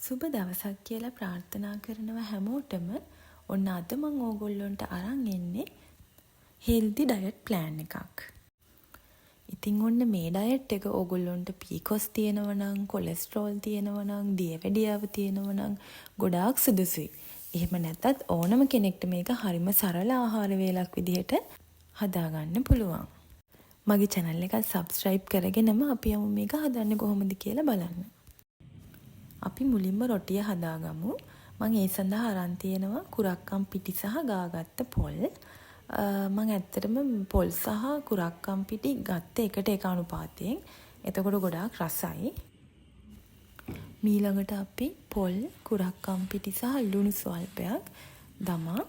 සුබ දවසක් කියලා ප්‍රාර්ථනා කරනවා හැමෝටම. ඔන්න අද මම ඕගොල්ලන්ට අරන් එන්නේ හෙල්දි ඩයට් ප්ලෑන් එකක්. ඉතින් ඔන්න මේ ඩයට් එක ඕගොල්ලන්ට පීකොස් තියෙනවා නම්, කොලෙස්ටරෝල් තියෙනවා නම්, දියවැඩියාව තියෙනවා නම් ගොඩාක් සුදුසුයි. එහෙම නැත්නම් ඕනම කෙනෙක්ට මේක හරිම සරල ආහාර වේලක් විදිහට හදාගන්න පුළුවන්. මගේ channel එක subscribe කරගෙනම අපි යමු මේක හදන්නේ කොහොමද කියලා බලන්න. අපි මුලින්ම රොටිය හදාගමු. මම ඒ සඳහා අරන් තියෙනවා කුරක්කම් පිටි සහ ගාගත්ත පොල්. මම ඇත්තටම පොල් සහ කුරක්කම් පිටි ගත්ත එකට එක අනුපාතයෙන්. එතකොට ගොඩාක් රසයි. ඊළඟට අපි පොල්, කුරක්කම් පිටි සහ ලුණු ස්වල්පයක් දමා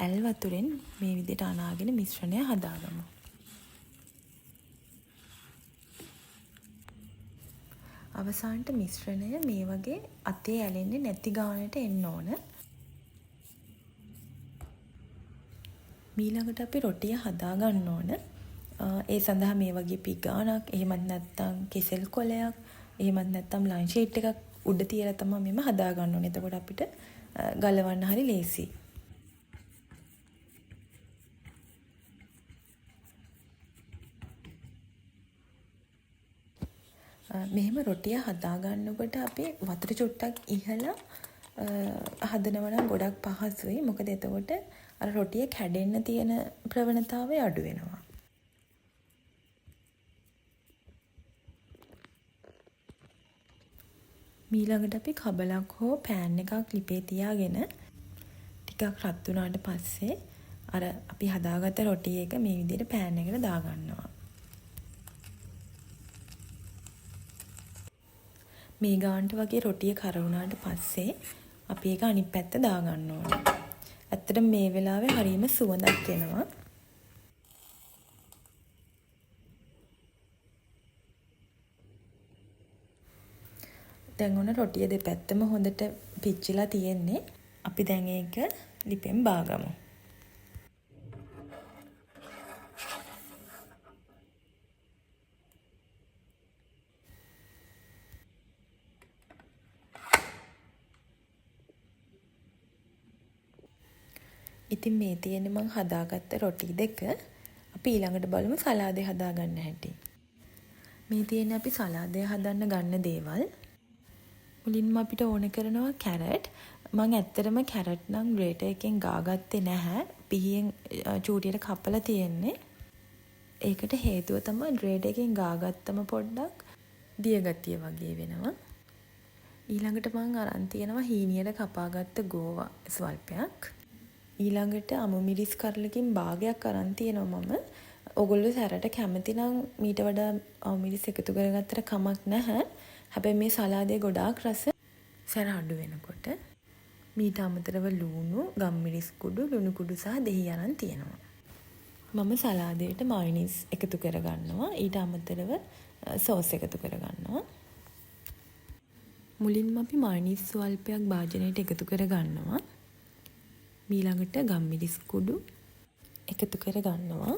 ඇල් වතුරෙන් මේ විදිහට අනාගෙන මිශ්‍රණය හදාගමු. අවසානට මිශ්‍රණය මේ වගේ අතේ ඇලෙන්නේ නැති ගානට එන්න ඕන. ඊළඟට අපි රොටිය හදා ගන්න ඕන. ඒ සඳහා මේ වගේ පිගානක්, එහෙමත් නැත්නම් කෙසෙල් කොලයක්, එහෙමත් නැත්නම් ලයින් ෂීට් එකක් උඩ තියලා තමයි මෙම හදා ගන්න ඕනේ. එතකොට අපිට ගලවන්න හරි ලේසියි. මෙහෙම රොටිය හදා ගන්නකොට අපි වතුර චුට්ටක් ඉහලා හදනවා නම් ගොඩක් පහසුයි. මොකද එතකොට අර රොටිය කැඩෙන්න තියෙන ප්‍රවණතාවය අඩු වෙනවා. ඊළඟට අපි කබලක් හෝ පෑන් එකක් ලිපේ තියාගෙන ටිකක් රත් වුණාට පස්සේ අර අපි හදාගත්ත රොටි එක මේ විදිහට පෑන් එකට දාගන්නවා. මේ ගානට වගේ රොටිය කර වුණාට පස්සේ අපි ඒක අනිත් පැත්ත දාගන්න ඕනේ. ඇත්තටම මේ වෙලාවේ හරියම සුවඳක් එනවා. දැන් ඔන්න රොටිය දෙපැත්තම හොඳට පිච්චිලා තියෙන්නේ. අපි දැන් ඒක ලිපෙන් බාගමු. ඉතින් මේ තියෙන්නේ මං හදාගත්ත රොටි දෙක. අපි ඊළඟට බලමු සලාදේ හදාගන්න හැටි. මේ තියෙන්නේ අපි සලාදේ හදන්න ගන්න දේවල්. මුලින්ම අපිට ඕන කරනවා කැරට්. මං ඇත්තටම කැරට් නම් ග්‍රේටර් එකෙන් ගාගත්තේ නැහැ. පිහියෙන් චූටියට කපලා තියෙන්නේ. ඒකට හේතුව තමයි ග්‍රේටර් එකෙන් ගාගත්තම පොඩ්ඩක් දිය ගතිය වගේ වෙනවා. ඊළඟට මං අරන් තියෙනවා හීනියට කපාගත්ත ගෝවා ස්වල්පයක්. ඊළඟට අමු මිරිස් කරලකින් භාගයක් අරන් තියෙනවා මම. ඔයගොල්ලෝ සැරට කැමති නම් මීට වඩා අමු මිරිස් එකතු කරගත්තට කමක් නැහැ. හැබැයි මේ සලාදේ ගොඩාක් රස සැර අඩු වෙනකොට. මීට අමතරව ලුණු, ගම්මිරිස් කුඩු, ලුණු කුඩු සහ දෙහි අරන් තියෙනවා. මම සලාදයට මයොනීස් එකතු කරගන්නවා. ඊට අමතරව සෝස් එකතු කරගන්නවා. මුලින්ම අපි මයොනීස් ස්වල්පයක් භාජනයට එකතු කරගන්නවා. ඊළඟට ගම්මිරිස් කුඩු එකතු කරගන්නවා.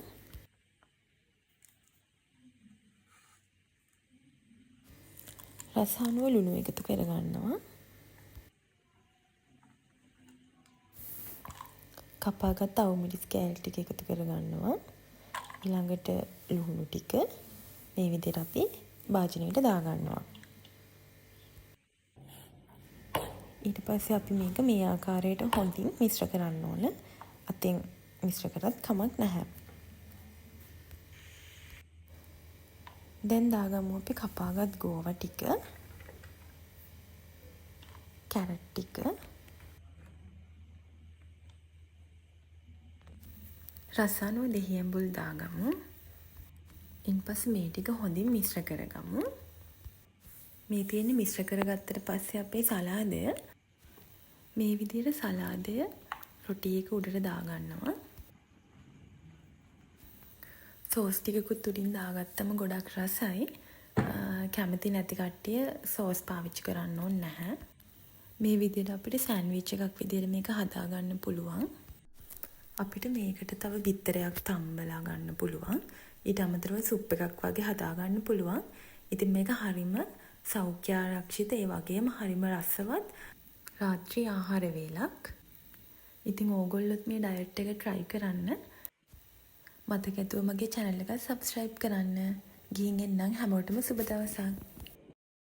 රස අනුව ලුණු එකතු කරගන්නවා. කපාගත් අවු මිරිස් කෑලි ටික එකතු කරගන්නවා. ඊළඟට ලුණු ටික මේ විදිහට අපි භාජනයට දාගන්නවා. ඊට පස්සේ අපි මේක මේ ආකාරයට හොඳින් මිශ්‍ර කරන්න ඕන. අතින් මිශ්‍ර කරත් කමක් නැහැ. දැන් දාගමු අපි කපාගත් ගෝවා ටික, කැරට් ටික, රස අනුව දෙහි ඇඹුල් දාගමු. ඉන්පස්සේ මේ ටික හොඳින් මිශ්‍ර කරගමු. මේ තියෙන්නේ මිශ්‍ර කරගත්තට පස්සේ අපේ සලාදය මේ විදිහට සලාදය රොටි එක උඩට දාගන්නවා. සෝස් ටිකකුත් උඩින් දාගත්තම ගොඩක් රසයි. කැමති නැති කට්ටිය සෝස් පාවිච්චි කරන්න ඕනේ නැහැ. මේ විදිහට අපිට සෑන්ඩ්විච් එකක් විදිහට මේක හදාගන්න පුළුවන්. අපිට මේකට තව බිත්තරයක් තම්බලා ගන්න පුළුවන්. ඊට අමතරව සුප් එකක් වගේ හදාගන්න පුළුවන්. ඉතින් මේක හරිම සෞඛ්‍ය ආරක්ෂිත ඒ වගේම හරිම රසවත් රාත්‍රී ආහාර වේලක්. ඉතින් ඕගොල්ලොත් මේ ඩයට් එක try කරන්න. මතක ඇතුව මගේ channel එක subscribe කරන්න. ගිහින් එන්නම් හැමෝටම සුබ දවසක්.